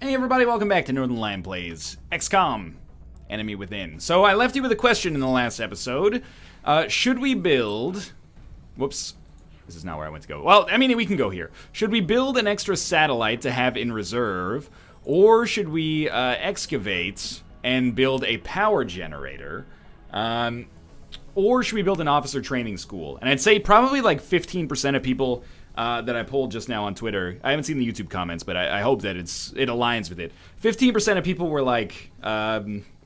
Hey everybody, welcome back to Northernlion Plays XCOM, Enemy Within. So I left you with a question in the last episode. Should we build... Whoops. This is not where I went to go. Well, I mean, we can go here. Should we build an extra satellite to have in reserve, or should we excavate and build a power generator? Or should we build an officer training school? And I'd say probably like 15% of people that I polled just now on Twitter. I haven't seen the YouTube comments, but I hope that it aligns with it. 15% of people were like,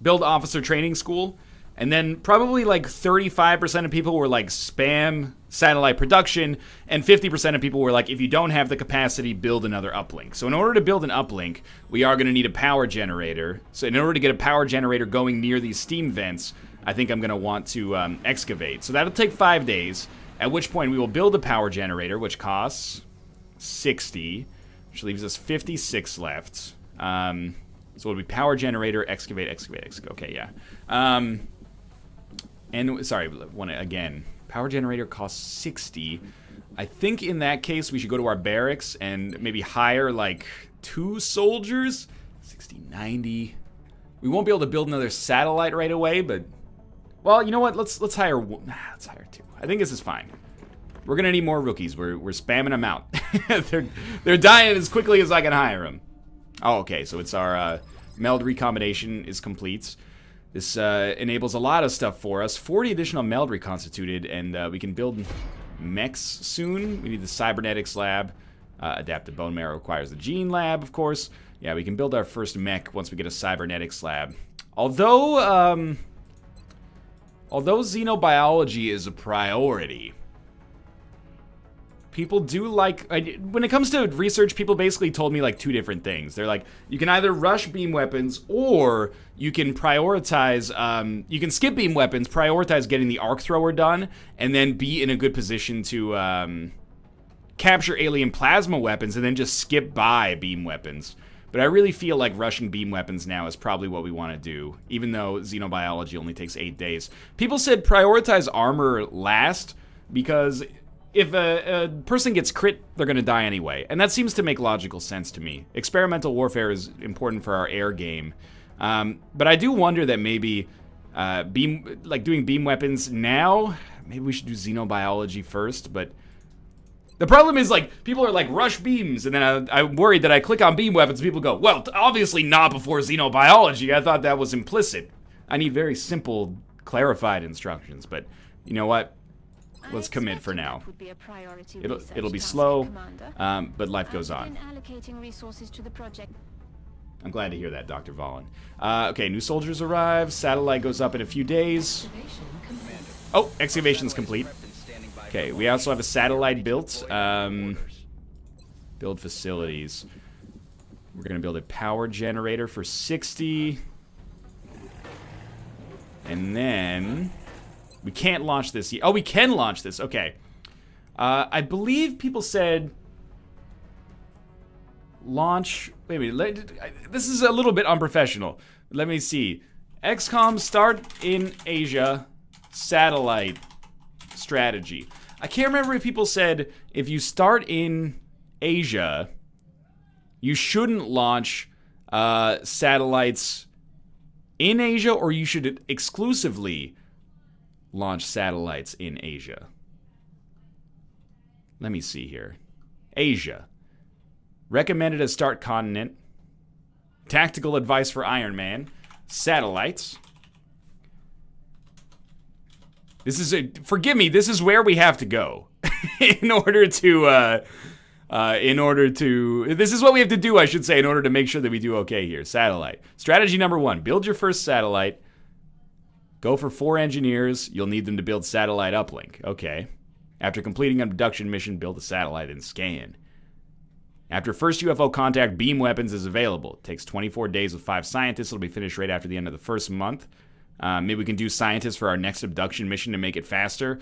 build officer training school. And then probably like 35% of people were like, spam satellite production. And 50% of people were like, if you don't have the capacity, build another uplink. So in order to build an uplink, we are going to need a power generator. So in order to get a power generator going near these steam vents, I think I'm going to want to excavate. So that'll take 5 days. At which point we will build a power generator, which costs 60, which leaves us 56 left. So it'll be power generator, excavate. Okay, yeah. And sorry, again, power generator costs 60. I think in that case we should go to our barracks and maybe hire like 2 soldiers. 60, 90. We won't be able to build another satellite right away, but well, you know what? Let's hire 2. I think this is fine. We're gonna need more rookies. We're spamming them out. they're dying as quickly as I can hire them. Oh, okay. So it's our meld recombination is complete. This enables a lot of stuff for us. 40 additional meld reconstituted, and we can build mechs soon. We need the cybernetics lab. Adaptive bone marrow requires the gene lab, of course. Yeah, we can build our first mech once we get a cybernetics lab. Although xenobiology is a priority, people do like... when it comes to research, people basically told me like 2 different things. They're like, you can either rush beam weapons, or you can prioritize... you can skip beam weapons, prioritize getting the arc thrower done, and then be in a good position to capture alien plasma weapons, and then just skip by beam weapons. But I really feel like rushing beam weapons now is probably what we want to do, even though xenobiology only takes 8 days. People said prioritize armor last, because if a person gets crit, they're going to die anyway. And that seems to make logical sense to me. Experimental warfare is important for our air game. But I do wonder that maybe doing beam weapons now, maybe we should do xenobiology first, but... The problem is, like, people are like, rush beams, and then I'm worried that I click on beam weapons, and people go, well, obviously not before xenobiology. I thought that was implicit. I need very simple, clarified instructions, but you know what? Let's commit for now. It'll be slow, but life goes on. I'm glad to hear that, Dr. Valen. Okay, new soldiers arrive. Satellite goes up in a few days. Oh, excavation's complete. Okay, we also have a satellite built. Build facilities. We're going to build a power generator for 60. And then... we can't launch this yet. Oh, we can launch this. Okay. I believe people said... launch... Wait a minute. This is a little bit unprofessional. Let me see. XCOM start in Asia. Satellite strategy. I can't remember if people said if you start in Asia, you shouldn't launch satellites in Asia, or you should exclusively launch satellites in Asia. Let me see here. Asia. Recommended as start continent. Tactical advice for Iron Man. Satellites. This is forgive me, this is where we have to go. in order to, this is what we have to do, I should say, in order to make sure that we do okay here. Satellite. Strategy number 1, build your first satellite. Go for 4 engineers. You'll need them to build satellite uplink. Okay. After completing an abduction mission, build a satellite and scan. After first UFO contact, beam weapons is available. It takes 24 days with 5 scientists. It'll be finished right after the end of the first month. Maybe we can do scientists for our next abduction mission to make it faster.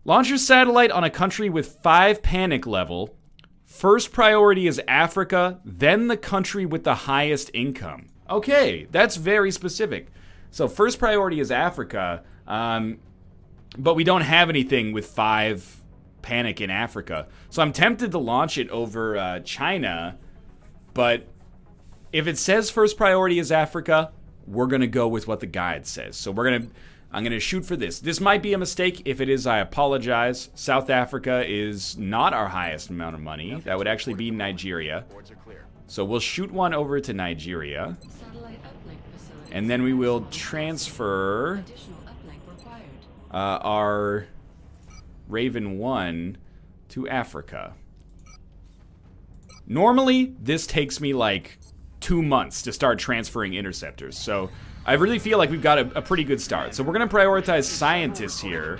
Launch your satellite on a country with 5 panic level. First priority is Africa, then the country with the highest income. Okay, that's very specific. So first priority is Africa, but we don't have anything with 5 panic in Africa. So I'm tempted to launch it over China, but if it says first priority is Africa, we're gonna go with what the guide says. So I'm gonna shoot for this. This might be a mistake. If it is, I apologize. South Africa is not our highest amount of money. That would actually be Nigeria. So we'll shoot one over to Nigeria. And then we will transfer our Raven 1 to Africa. Normally, this takes me like 2 months to start transferring interceptors. So I really feel like we've got a pretty good start. So we're going to prioritize scientists here.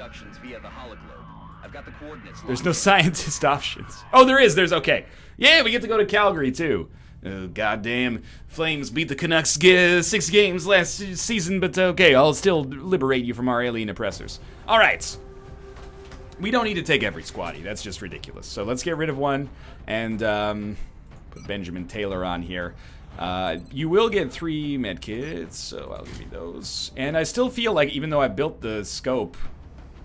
There's no scientist options. Oh, there is. There's okay. Yeah, we get to go to Calgary too. Oh, goddamn Flames beat the Canucks 6 games last season, but okay, I'll still liberate you from our alien oppressors. All right. We don't need to take every squatty. That's just ridiculous. So let's get rid of one and put Benjamin Taylor on here. You will get 3 medkits, so I'll give you those. And I still feel like even though I built the scope...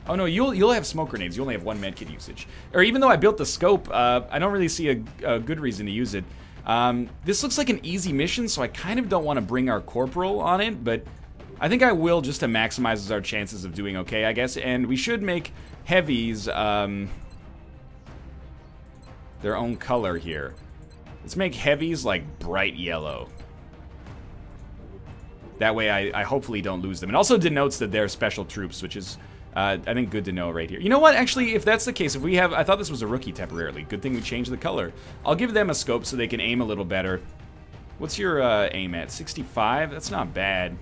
Oh no, you'll have smoke grenades. You only have 1 medkit usage. Or even though I built the scope, I don't really see a good reason to use it. This looks like an easy mission, so I kind of don't want to bring our corporal on it, but I think I will just to maximize our chances of doing okay, I guess. And we should make heavies their own color here. Let's make heavies like bright yellow. That way I hopefully don't lose them. It also denotes that they're special troops, which is, I think, good to know right here. You know what? Actually, if that's the case, if we have... I thought this was a rookie temporarily. Good thing we changed the color. I'll give them a scope so they can aim a little better. What's your aim at? 65? That's not bad.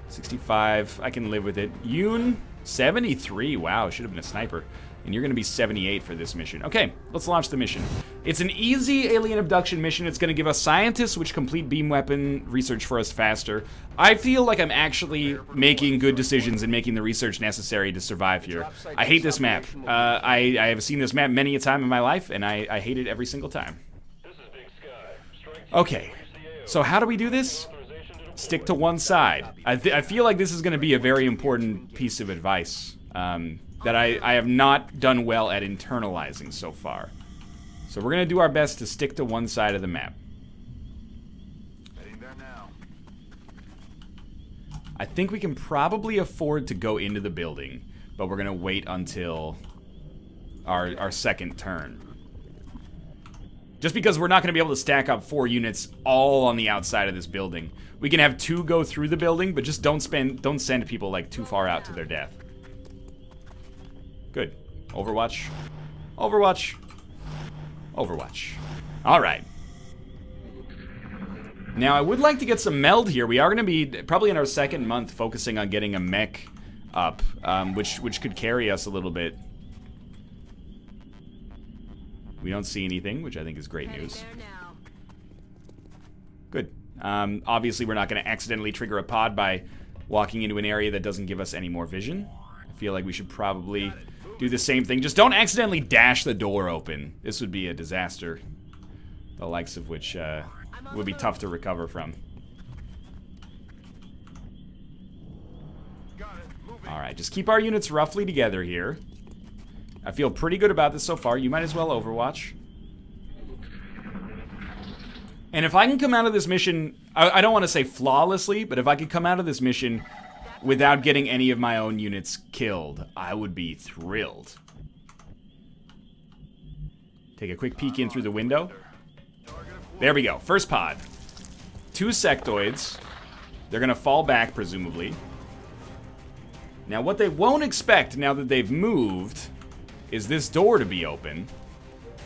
65. I can live with it. Yoon, 73. Wow, should have been a sniper. And you're going to be 78 for this mission. Okay, let's launch the mission. It's an easy alien abduction mission. It's going to give us scientists, which complete beam weapon research for us faster. I feel like I'm actually making good decisions and making the research necessary to survive here. I hate this map. I have seen this map many a time in my life, and I hate it every single time. Okay, so how do we do this? Stick to one side. I feel like this is going to be a very important piece of advice. That I have not done well at internalizing so far. So we're going to do our best to stick to one side of the map. Heading there now. I think we can probably afford to go into the building, but we're going to wait until our second turn. Just because we're not going to be able to stack up 4 units all on the outside of this building. We can have 2 go through the building, but just don't send people like too far out to their death. Good. Overwatch. Overwatch. Overwatch. Alright. Now, I would like to get some meld here. We are going to be, probably in our second month, focusing on getting a mech up, which could carry us a little bit. We don't see anything, which I think is great news. Good. Obviously, we're not going to accidentally trigger a pod by walking into an area that doesn't give us any more vision. I feel like we should probably do the same thing. Just don't accidentally dash the door open. This would be a disaster, the likes of which would be tough to recover from. Alright, just keep our units roughly together here. I feel pretty good about this so far. You might as well Overwatch. And if I can come out of this mission, I don't want to say flawlessly, but if I could come out of this mission without getting any of my own units killed, I would be thrilled. Take a quick peek in through the window. There we go. First pod. 2 sectoids. They're going to fall back, presumably. Now, what they won't expect now that they've moved is this door to be open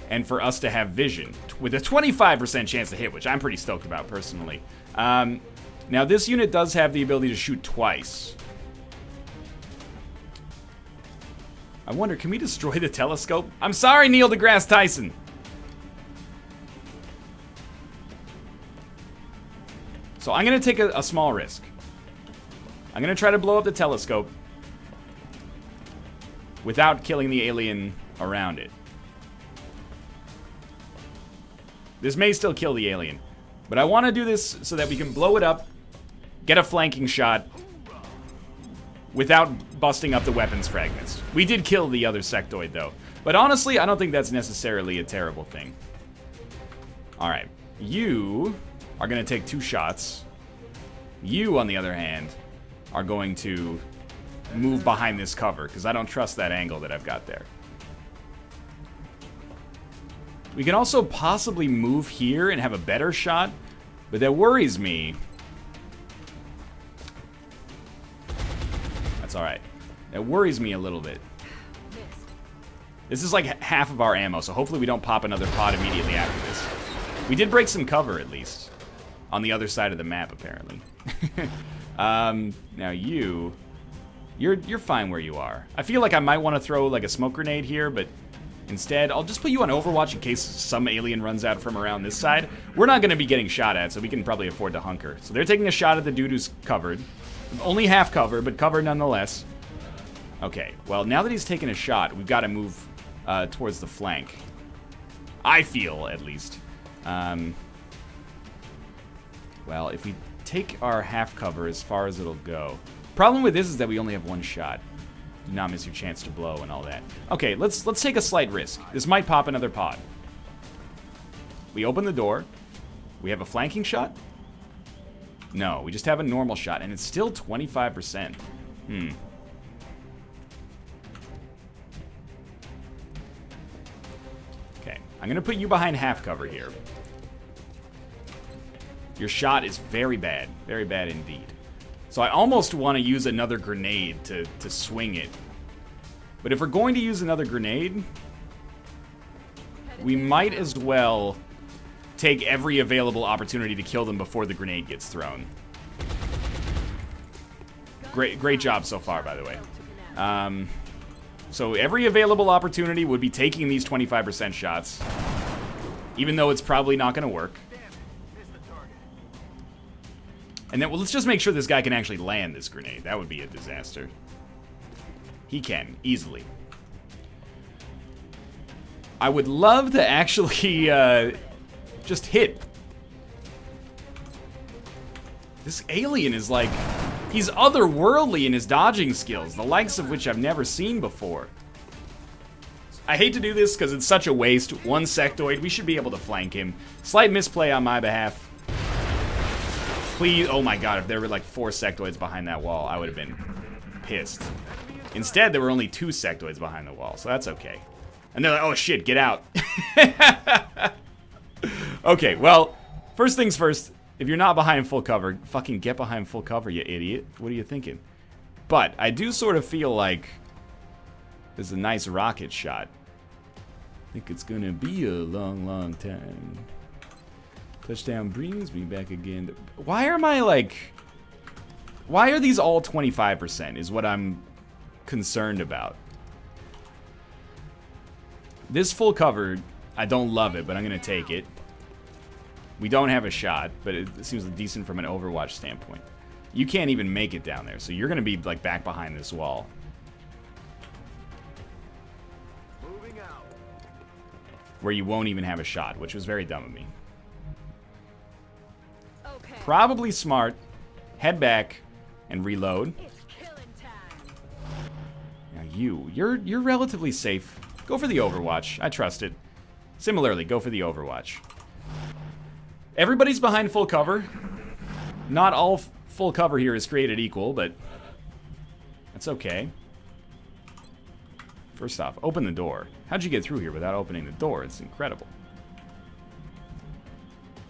and for us to have vision with a 25% chance to hit, which I'm pretty stoked about personally. Now, this unit does have the ability to shoot twice. I wonder, can we destroy the telescope? I'm sorry, Neil deGrasse Tyson. So I'm going to take a small risk. I'm going to try to blow up the telescope without killing the alien around it. This may still kill the alien, but I want to do this so that we can blow it up, get a flanking shot, without busting up the weapons fragments. We did kill the other sectoid, though. But honestly, I don't think that's necessarily a terrible thing. Alright. You are going to take 2 shots. You, on the other hand, are going to move behind this cover, because I don't trust that angle that I've got there. We can also possibly move here and have a better shot, but that worries me. That's alright. That worries me a little bit. This is like half of our ammo, so hopefully we don't pop another pod immediately after this. We did break some cover, at least. On the other side of the map, apparently. Now you're fine where you are. I feel like I might want to throw like a smoke grenade here, but instead, I'll just put you on Overwatch in case some alien runs out from around this side. We're not going to be getting shot at, so we can probably afford to hunker. So they're taking a shot at the dude who's covered. Only half cover, but covered nonetheless. Okay, well, now that he's taken a shot, we've got to move towards the flank. I feel, at least. Well, if we take our half cover as far as it'll go. Problem with this is that we only have 1 shot. Do not miss your chance to blow and all that. Okay, let's take a slight risk. This might pop another pod. We open the door. We have a flanking shot? No, we just have a normal shot, and it's still 25%. Okay, I'm gonna put you behind half cover here. Your shot is very bad indeed. So I almost want to use another grenade to swing it. But if we're going to use another grenade, we might as well take every available opportunity to kill them before the grenade gets thrown. Great job so far, by the way. So every available opportunity would be taking these 25% shots, even though it's probably not going to work. And then, well, let's just make sure this guy can actually land this grenade. That would be a disaster. He can, easily. I would love to actually just hit. This alien is like, he's otherworldly in his dodging skills, the likes of which I've never seen before. I hate to do this because it's such a waste. 1 sectoid, we should be able to flank him. Slight misplay on my behalf. Please, oh my god, if there were like 4 sectoids behind that wall, I would have been pissed. Instead, there were only 2 sectoids behind the wall, so that's okay. And they're like, oh shit, get out. Okay, well, first things first, if you're not behind full cover, fucking get behind full cover, you idiot. What are you thinking? But I do sort of feel like there's a nice rocket shot. I think it's gonna be a long, long time. Touchdown brings me back again. Why am I like... Why are these all 25% is what I'm concerned about. This full cover, I don't love it, but I'm going to take it. We don't have a shot, but it seems decent from an Overwatch standpoint. You can't even make it down there, so you're going to be like back behind this wall. Moving out. Where you won't even have a shot, which was very dumb of me. Okay. Probably smart. Head back and reload. It's killing time. Now you're relatively safe. Go for the Overwatch. I trust it. Similarly, go for the Overwatch. Everybody's behind full cover. Not all full cover here is created equal, but that's okay. First off, open the door. How'd you get through here without opening the door? It's incredible.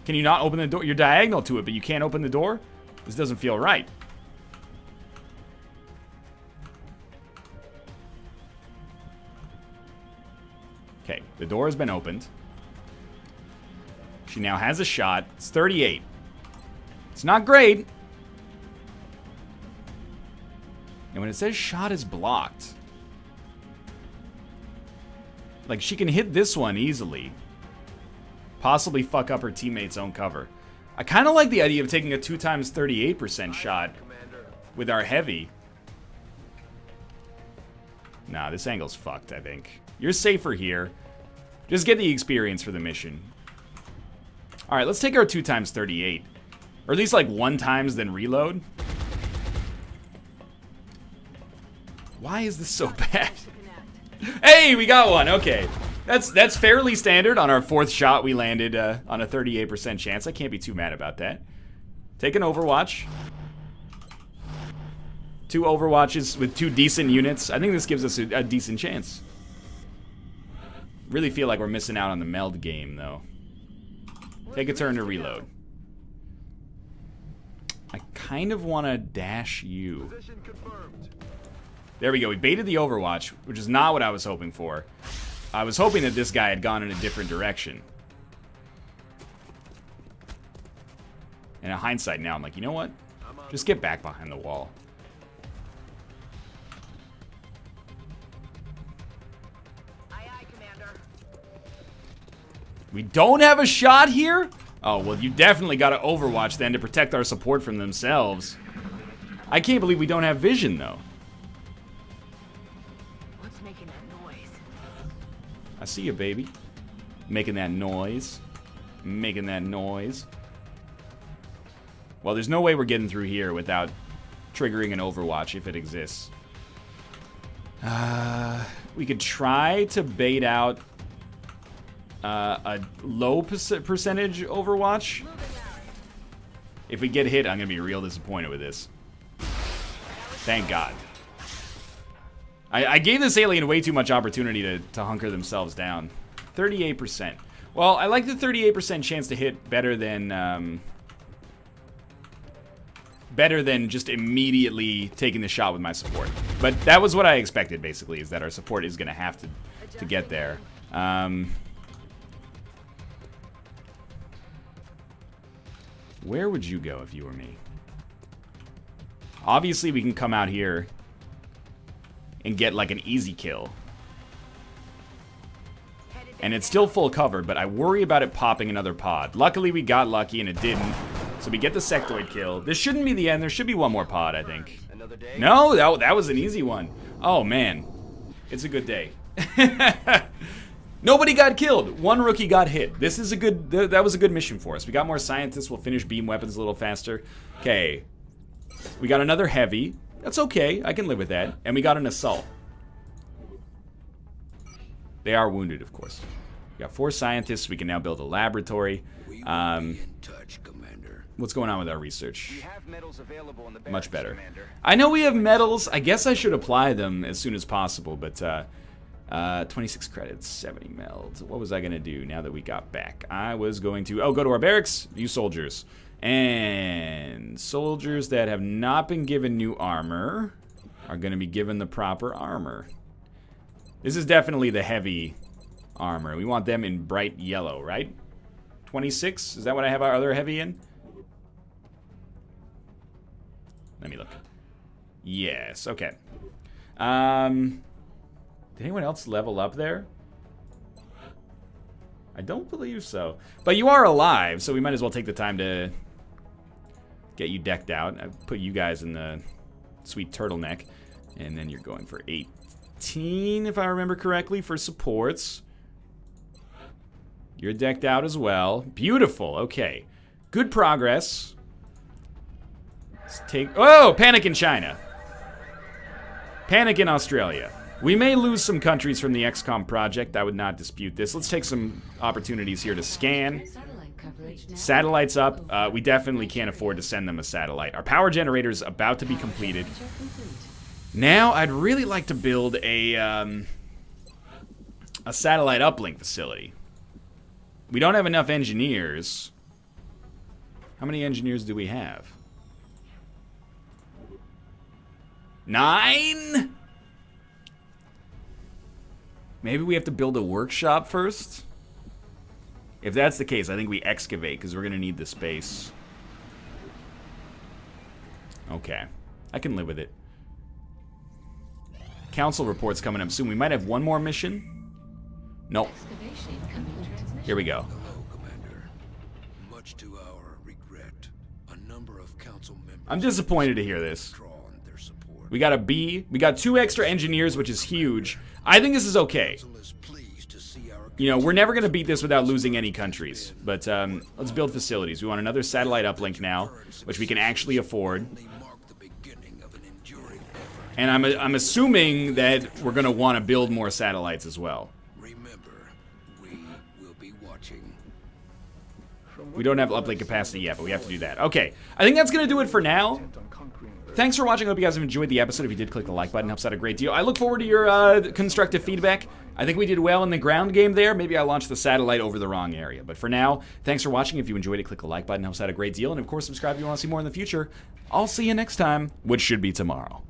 Can you not open the door? You're diagonal to it, but you can't open the door? This doesn't feel right. Okay, the door has been opened. She now has a shot. It's 38. It's not great. And when it says shot is blocked, like she can hit this one easily. Possibly fuck up her teammate's own cover. I kind of like the idea of taking a 2 times 38% shot with our heavy. Nah, this angle's fucked, I think. You're safer here. Just get the experience for the mission. Alright, let's take our 2 times 38. Or at least like 1 times, then reload. Why is this so bad? Hey, we got one. Okay. That's fairly standard. On our 4th shot, we landed on a 38% chance. I can't be too mad about that. Take an Overwatch. 2 Overwatches with 2 decent units. I think this gives us a decent chance. Really feel like we're missing out on the meld game, though. Take a turn to reload. I kind of want to dash you. Position confirmed. There we go. We baited the Overwatch, which is not what I was hoping for. I was hoping that this guy had gone in a different direction. And in hindsight now, I'm like, you know what? Just get back behind the wall. Aye, aye, Commander. We don't have a shot here? Oh, well, you definitely got to Overwatch then to protect our support from themselves. I can't believe we don't have vision, though. What's making that noise? I see you, baby. Making that noise. Making that noise. Well, there's no way we're getting through here without triggering an Overwatch if it exists. We could try to bait out a low percentage Overwatch. If we get hit, I'm going to be real disappointed with this. Thank God. I gave this alien way too much opportunity to hunker themselves down. 38%. Well, I like the 38% chance to hit better than just immediately taking the shot with my support. But that was what I expected, basically, is that our support is going to have to get there. Where would you go if you were me? Obviously, we can come out here and get like an easy kill. And it's still full cover, but I worry about it popping another pod. Luckily, we got lucky and it didn't. So we get the sectoid kill. This shouldn't be the end. There should be one more pod, I think. No, that was an easy one. Oh, man. It's a good day. Nobody got killed. One rookie got hit. This is a good... That was a good mission for us. We got more scientists. We'll finish beam weapons a little faster. Okay. We got another heavy. That's okay. I can live with that. And we got an assault. They are wounded, of course. We got 4 scientists. We can now build a laboratory. What's going on with our research? We have metals available in the Much better. Commander. I know we have metals. I guess I should apply them as soon as possible, but 26 credits, 70 meld. What was I going to do now that we got back? I was going to, go to our barracks, view soldiers. And soldiers that have not been given new armor are going to be given the proper armor. This is definitely the heavy armor. We want them in bright yellow, right? 26? Is that what I have our other heavy in? Let me look. Yes, okay. Did anyone else level up there? I don't believe so. But you are alive, so we might as well take the time to get you decked out. I put you guys in the sweet turtleneck. And then you're going for 18, if I remember correctly, for supports. You're decked out as well. Beautiful, okay. Good progress. Let's take... Oh, panic in China. Panic in Australia. We may lose some countries from the XCOM project. I would not dispute this. Let's take some opportunities here to scan. Satellites up. We definitely can't afford to send them a satellite. Our power generator is about to be completed. Now, I'd really like to build a satellite uplink facility. We don't have enough engineers. How many engineers do we have? 9? Maybe we have to build a workshop first? If that's the case, I think we excavate, because we're going to need the space. Okay. I can live with it. Council reports coming up soon. We might have one more mission. Nope. Here we go. Hello, Commander. Much to our regret, a number of council members I'm disappointed to hear this. drawn their support. We got a B. We got 2 extra engineers, which is huge. I think this is okay. Council is pleased to see our You know, we're never going to beat this without losing any countries. But let's build facilities. We want another satellite uplink now, which we can actually afford. only mark the beginning of an enduring effort. And I'm assuming that we're going to want to build more satellites as well. Remember, We don't have uplink capacity yet, but we have to do that. Okay, I think that's going to do it for now. Thanks for watching. I hope you guys have enjoyed the episode. If you did, click the like button. Helps out a great deal. I look forward to your constructive feedback. I think we did well in the ground game there. Maybe I launched the satellite over the wrong area. But for now, thanks for watching. If you enjoyed it, click the like button. Helps out a great deal. And of course, subscribe if you want to see more in the future. I'll see you next time, which should be tomorrow.